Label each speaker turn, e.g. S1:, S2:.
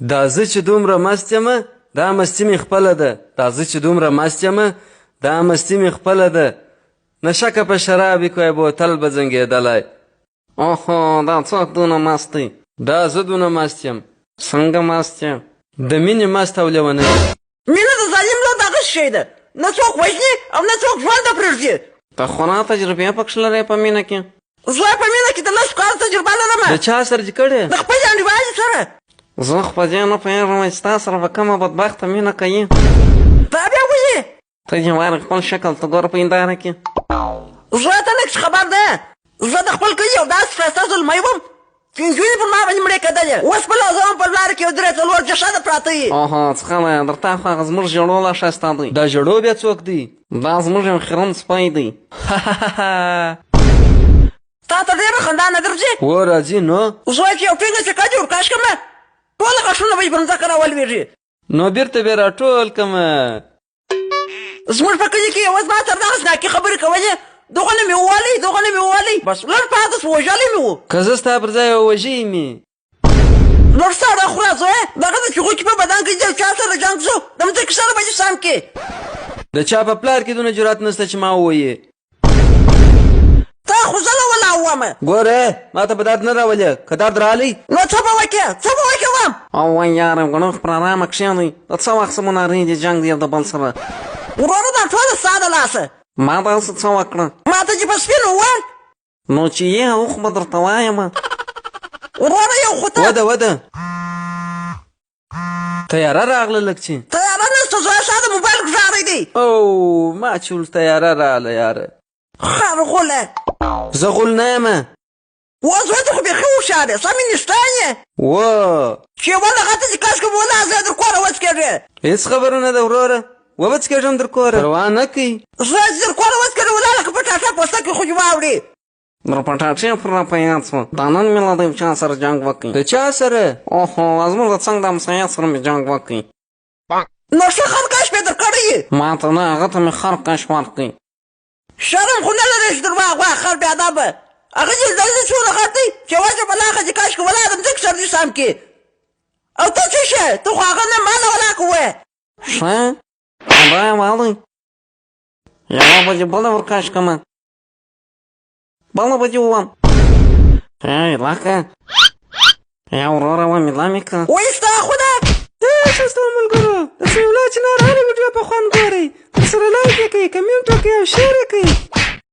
S1: دا زه چې دومره مست یم دا مستي مې خپله ده. دا زه چې دومره مست یم دا مستي مې خپله ده. نشکه په شرابي کوی بوتل به زنګېدلی.
S2: اوهو دا څوک دونه مست دی؟
S1: دا زه دونه مست یم.
S2: څنګه مست یم؟
S1: د مینې مست او لیونی.
S3: مینه د ظالم لو دغه شی ده، نه څوک وژني او نه څوک ژوند ته پرېږدي.
S2: ته خورا تجربې پکښې لرې په مینه کې؟
S3: زه په مینه کې د 10 کاله تجربه لرم.
S1: د چا سره چې کړې؟
S3: د خپلې انډیوالې سره.
S2: زه خو په دې نه پوهېږم چې ستا سره به کومه بدبخته مینه کوي.
S3: دا بیا ولې؟
S2: ته دې وارې خپل شکل ته ګوره په هنداره کې.
S3: زه ته لږ خبر ده. زه د خپل کلي یو داسې ښایسته زلمی وم چې نجونې پر ما باندې مړې کېدلې. اوس په لازم په لاره کې یو 3-4 جشنه پراته وي.
S2: اوهو څښلی درته خو هغه زموږ ژړو لا ښایسته دی.
S1: دا ژړو بیا څوک دی؟
S2: دا زموږ یو خیرن سپی دی.
S3: تا ته ډېره خندا نه درځي؟
S1: و راځي نو.
S3: زوی چې یو ټینګه چکه جوړ کاش کړمه ټوله غاښونه به یې پر مځکه راولوېږي.
S1: نو بېرته بیا راټول کړمه.
S3: زموږ په کلي کې یوه زما تر دغه سناکي خبرې کولې. دغه نه مې ووالئ دغه نه مې ووالئ بس لږ پاته سو وژلی مې و.
S1: که زه ستا پر ځای وژی مې.
S3: لږ ساړه خوره زویه. دغه د چغوکي په بدن کې د چا سره جنګ شو د مځکې سره به دې سم کې.
S1: د چا په پلار کې دونه جرات نشته چې ما ووایې.
S3: تا خو زه له ولاړ وم.
S1: ګوره ما ته به درد نه راولې. که درد رالی
S3: نو څه به وکړې څه به وکړم؟
S2: او وای یاره ګڼوخ پر ارامه کښېنئ. د څه وخت سمونارې دي جنګ دی یو د بل سره.
S3: وروره دا ټوله ستا د لاسه.
S2: ما داسې څه وکړه؟
S3: ما ته چې په سپینو وویل
S2: نو چې یې اوخ به درته وایم.
S3: وروره یو خو ته
S1: وده تیاره راغله لږ چې.
S3: تیاره نشته زویه ستا د موبایل غږاری دی.
S1: او ما چې ول تیاره راغله یاره.
S3: خرغوله
S1: زه غول نه یم.
S3: و زوی ته خو بیخي هوښیار یې سمې نشتان یې. چې ولغه ته چې کاشکې به ولازې در کوره وڅکېږې.
S1: هېڅ خبره نه ده وروره. وبڅکېږم در کوره پروا نه کوي.
S3: زه چې در کوره وڅکېږې ولاړه که په ټاټه پوسته کې خو دې واوړې.
S2: در په ټاټې پر را په یاد شوه. دا نن مې له دې چا سره جنګ وکړي.
S1: د چا سره؟
S2: اوهو زموږ د څنګ د همسایه سره مې جنګ وکړي.
S3: نو ښه خرکش مې در کړی یې.
S2: ما ته نه هغه ته مې خرکش ورکړي.
S3: شرم خو نه لرې چې درواغ وایه خر بېادبه. هغه چې دلته څونه خر دی چې وجه په لاښه چې کاشکې ولاړ د مځکې سر دې سم کړي. او ته څه شې ته خو هغه نه ما نه ولاکه ووایه.
S2: ښه دا یې والئ. یوه به دې بله ورکش کړمه بله به دې ووم. ای لکه یا وروره ومې لمې کړه.
S3: وایي ستا خو ده.
S1: ښه ستا ملګرو د سیملا چنار هرې ویډیو په خوند ګورئ. درسره لایک یې کړئ کمنټ وکړئ او شیر یې کړئ.